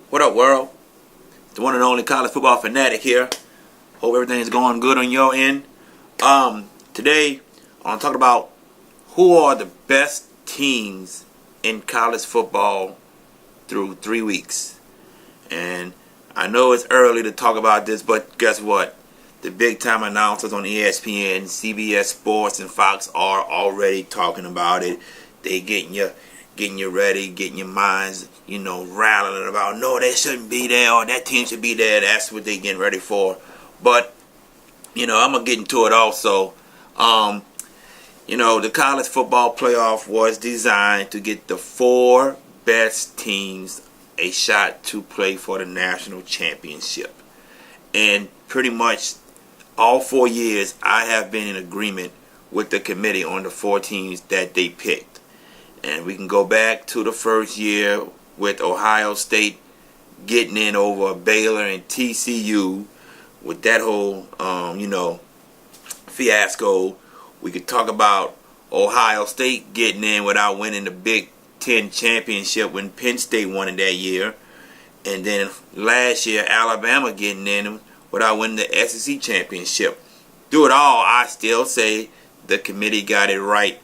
What up, world? The one and only college football fanatic here. Hope everything is going good on your end. Today, I want to talk about who are the best teams in college football through 3 weeks. And I know it's early to talk about this, but guess what? The big time announcers on ESPN, CBS Sports, and Fox are already talking about it. They getting you ready, getting your minds, rattling about, no, they shouldn't be there, or that team should be there. That's what they getting ready for. But, I'm going to get into it also. The college football playoff was designed to get the 4 best teams a shot to play for the national championship. And pretty much all 4 years, I have been in agreement with the committee on the 4 teams that they picked. And we can go back to the first year with Ohio State getting in over Baylor and TCU with that whole, fiasco. We could talk about Ohio State getting in without winning the Big Ten championship when Penn State won it that year. And then last year, Alabama getting in without winning the SEC championship. Through it all, I still say the committee got it right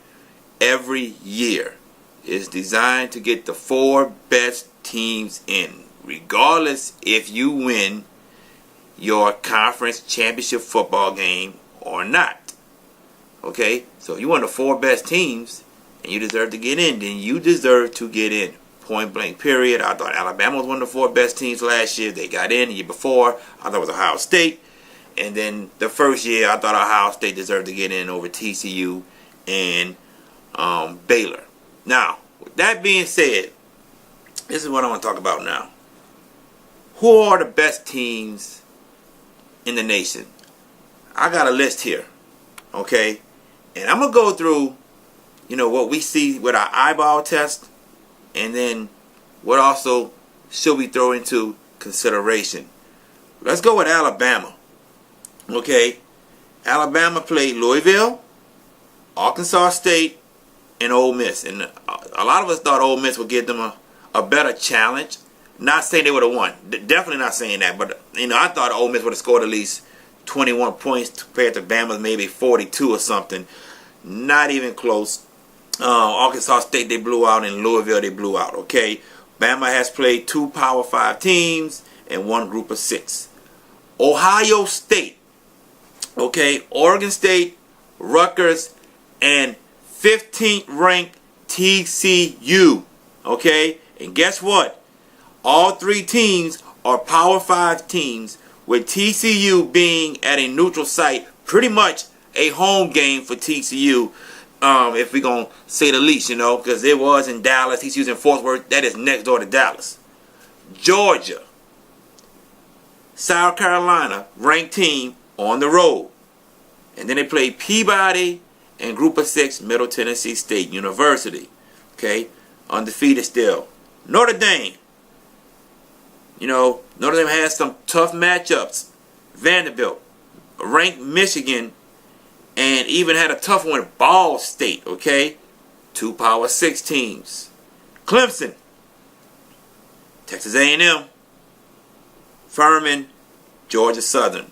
every year. It's designed to get the 4 best teams in, regardless if you win your conference championship football game or not. Okay? So if you want the 4 best teams and you deserve to get in, then you deserve to get in. Point blank, period. I thought Alabama was one of the 4 best teams last year. They got in the year before. I thought it was Ohio State. And then the first year, I thought Ohio State deserved to get in over TCU and Baylor. Now, with that being said, this is what I want to talk about now. Who are the best teams in the nation? I got a list here, okay? And I'm going to go through, what we see with our eyeball test, and then what also should we throw into consideration. Let's go with Alabama, okay? Alabama played Louisville, Arkansas State, and Ole Miss. And a lot of us thought Ole Miss would give them a better challenge. Not saying they would have won. Definitely not saying that. But, I thought Ole Miss would have scored at least 21 points compared to Bama's maybe 42 or something. Not even close. Arkansas State, they blew out. And Louisville, they blew out. Okay? Bama has played 2 Power 5 teams and 1 Group of 6. Ohio State. Okay? Oregon State, Rutgers, and 15th ranked TCU. Okay? And guess what? All 3 teams are Power 5 teams, with TCU being at a neutral site, pretty much a home game for TCU, if we're going to say the least, because it was in Dallas. TCU's in Fort Worth. That is next door to Dallas. Georgia, South Carolina, ranked team on the road. And then they play Peabody and Group of 6, Middle Tennessee State University. Okay? Undefeated still. Notre Dame. Notre Dame has some tough matchups. Vanderbilt. Ranked Michigan. And even had a tough one with Ball State. Okay? 2 Power 6 teams. Clemson. Texas A&M. Furman. Georgia Southern.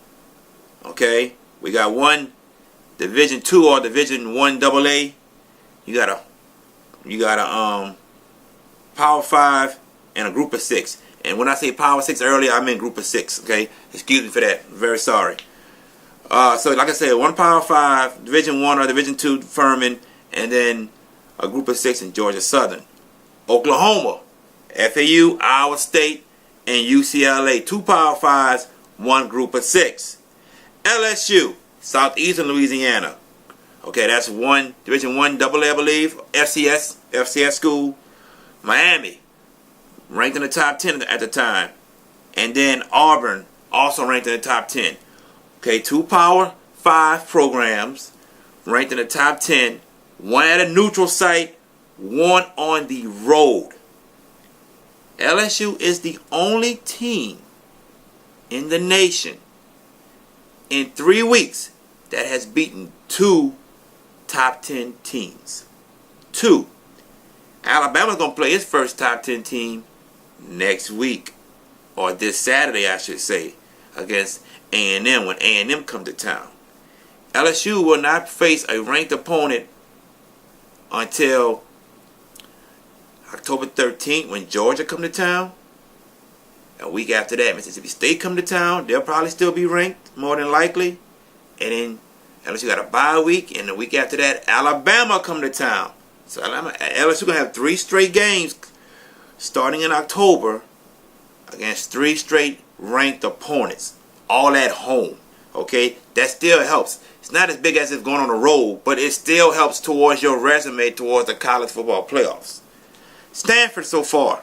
Okay? We got 1 Division 2 or Division 1 AA. You got a Power 5 and a Group of 6. And when I say Power 6 earlier, I meant Group of 6. Okay, excuse me for that. Very sorry. So like I said, 1 Power 5, Division 1 or Division 2 Furman, and then a Group of 6 in Georgia Southern. Oklahoma, FAU, Iowa State, and UCLA. 2 Power 5s, 1 Group of 6. LSU. Southeastern Louisiana. Okay, that's 1 Division 1 AA, I believe. FCS school. Miami, ranked in the top 10 at the time. And then Auburn, also ranked in the top 10. Okay, 2 Power 5 programs, ranked in the top 10. 1 at a neutral site, 1 on the road. LSU is the only team in the nation in 3 weeks that has beaten 2 top 10 teams. 2. Alabama's going to play its first top 10 team next week. or this Saturday, I should say, against A&M when A&M come to town. LSU will not face a ranked opponent until October 13th when Georgia come to town. A week after that, Mississippi State come to town. They'll probably still be ranked, more than likely. And then LSU got a bye week, and the week after that, Alabama come to town. So LSU gonna have 3 straight games starting in October against 3 straight ranked opponents, all at home. Okay, that still helps. It's not as big as it's going on the road, but it still helps towards your resume towards the college football playoffs. Stanford so far,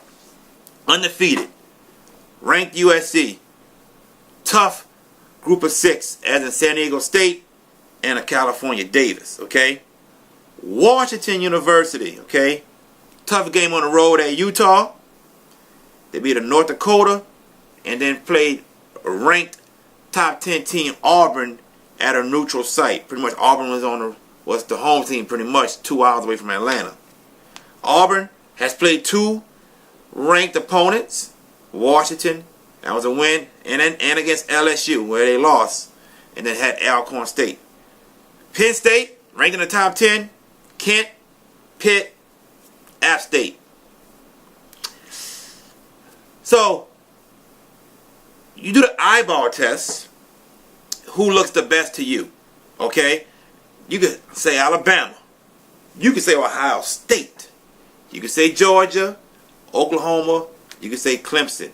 undefeated, ranked USC, tough group of 6 as in San Diego State and a California Davis. Okay, Washington University. Okay, tough game on the road at Utah. They beat a North Dakota and then played a ranked top 10 team Auburn at a neutral site. Pretty much Auburn was the home team, pretty much 2 hours away from Atlanta. Auburn has played 2 ranked opponents. Washington, that was a win, and against LSU where they lost, and then had Alcorn State. Penn State ranked in the top 10. Kent, Pitt, App State. So you do the eyeball test. Who looks the best to you? Okay, you could say Alabama. You could say Ohio State. You could say Georgia, Oklahoma. You could say Clemson.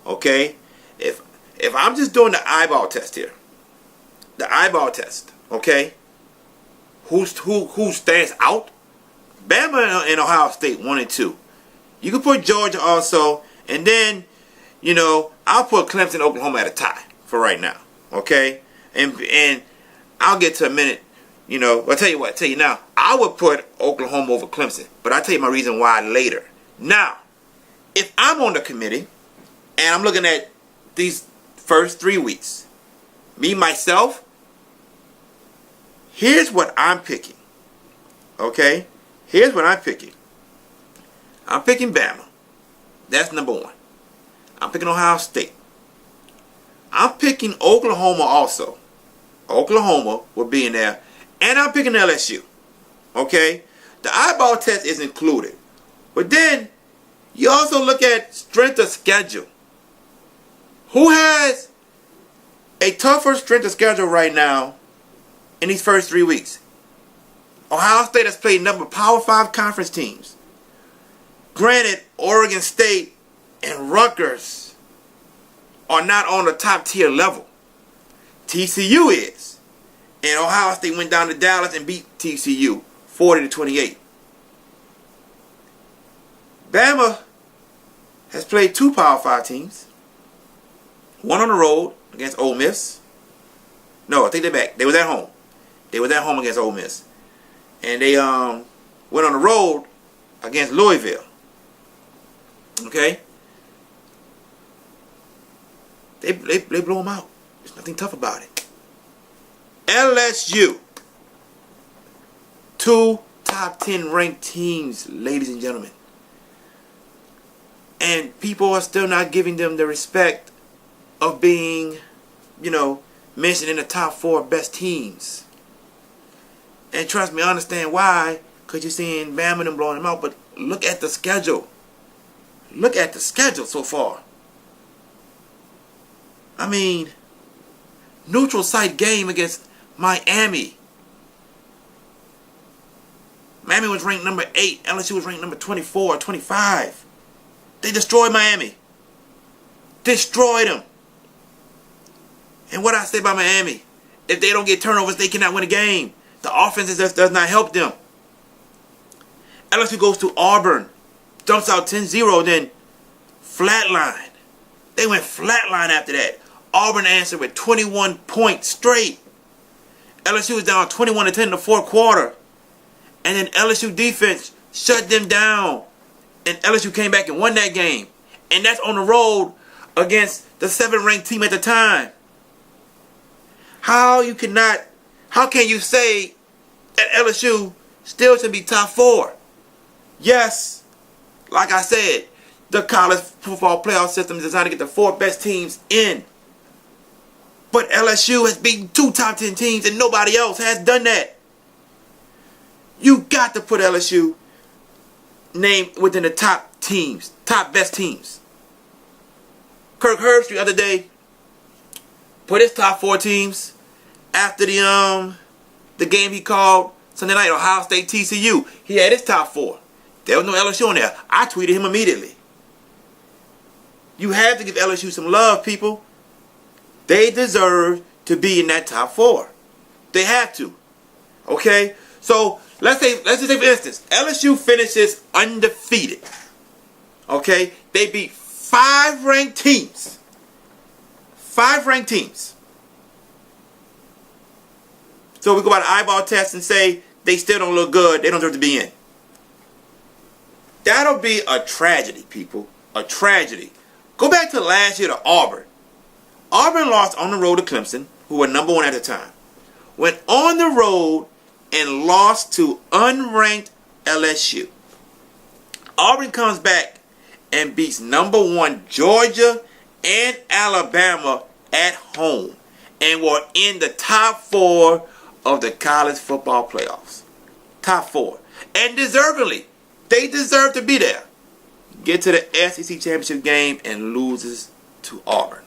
Okay, if I'm just doing the eyeball test here, the eyeball test. Okay, who stands out? Bama and Ohio State 1 and 2. You could put Georgia also, and then I'll put Clemson, Oklahoma at a tie for right now. Okay, and I'll get to a minute. I'll tell you now. I would put Oklahoma over Clemson, but I'll tell you my reason why later. Now, if I'm on the committee and I'm looking at these first 3 weeks, me, myself, here's what I'm picking. Okay? Here's what I'm picking. I'm picking Bama. That's number 1. I'm picking Ohio State. I'm picking Oklahoma also. Oklahoma will be in there. And I'm picking LSU. Okay? The eyeball test is included. But then, you also look at strength of schedule. Who has a tougher strength of schedule right now in these first 3 weeks? Ohio State has played a number of Power 5 conference teams. Granted, Oregon State and Rutgers are not on the top tier level. TCU is. And Ohio State went down to Dallas and beat TCU 40-28. Bama has played 2 Power 5 teams. One on the road against Ole Miss. No, I take that back. They was at home. They was at home against Ole Miss. And they went on the road against Louisville. Okay? They blow them out. There's nothing tough about it. LSU. 2 top 10 ranked teams, ladies and gentlemen. And people are still not giving them the respect of being, mentioned in the top 4 best teams. And trust me, I understand why. Because you're seeing Bama and them blowing them out. But look at the schedule. Look at the schedule so far. I mean, neutral site game against Miami. Miami was ranked number 8. LSU was ranked number 24 or 25. They destroyed Miami. Destroyed them. And what I say about Miami, if they don't get turnovers, they cannot win a game. The offense just does not help them. LSU goes to Auburn, dumps out 10-0, then flatline. They went flatline after that. Auburn answered with 21 points straight. LSU was down 21-10 in the 4th quarter. And then LSU defense shut them down. And LSU came back and won that game. And that's on the road against the 7th ranked team at the time. How can you say that LSU still should be top 4? Yes, like I said, The college football playoff system is designed to get the 4 best teams in. But LSU has beaten 2 top 10 teams and nobody else has done that. You got to put LSU name within the top teams, top best teams. Kirk Herbstreit the other day put his top 4 teams after the game he called Sunday night, Ohio State TCU. He had his top 4. There was no LSU on there. I tweeted him immediately. You have to give LSU some love, people. They deserve to be in that top 4. They have to. Okay? So let's just say for instance, LSU finishes undefeated. Okay? They beat 5 ranked teams. 5 ranked teams. So we go by the eyeball test and say they still don't look good. They don't deserve to be in. That'll be a tragedy, people. A tragedy. Go back to last year to Auburn. Auburn lost on the road to Clemson, who were number 1 at the time. Went on the road and lost to unranked LSU. Auburn comes back and beats number 1 Georgia and Alabama at home. And were in the top 4 of the college football playoffs. Top 4. And deservedly. They deserve to be there. Get to the SEC championship game and loses to Auburn.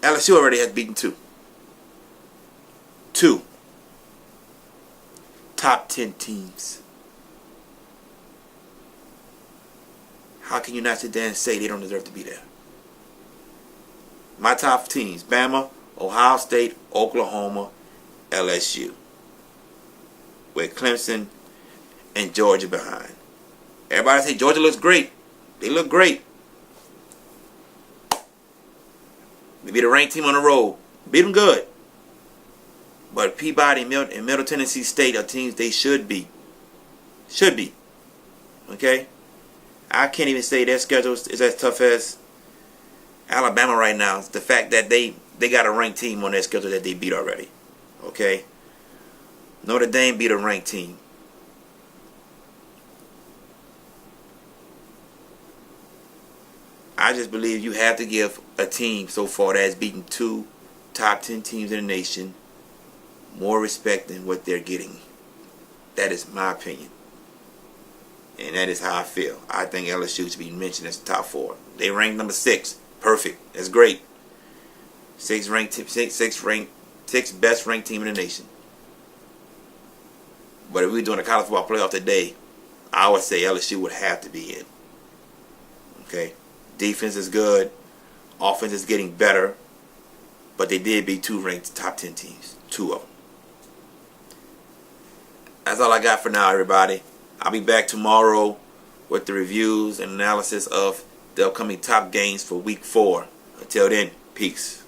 LSU already has beaten 2. 2 top 10 teams. How can you not sit there and say they don't deserve to be there? My top teams: Bama, Ohio State, Oklahoma, LSU, with Clemson and Georgia behind. Everybody say Georgia looks great. They look great. We beat a ranked team on the road. Beat them good. But Peabody and Middle Tennessee State are teams they should be. Should be. Okay? I can't even say their schedule is as tough as Alabama right now. It's the fact that they got a ranked team on their schedule that they beat already. Okay? Notre Dame beat a ranked team. I just believe you have to give a team so far that has beaten 2 top 10 teams in the nation more respect than what they're getting. That is my opinion. And that is how I feel. I think LSU should be mentioned as the top 4. They ranked number 6. Perfect. That's great. 6 best ranked team in the nation. But if we were doing a college football playoff today, I would say LSU would have to be in. Okay? Defense is good. Offense is getting better. But they did beat 2 ranked top 10 teams. 2 of them. That's all I got for now, everybody. I'll be back tomorrow with the reviews and analysis of the upcoming top games for week 4. Until then, peace.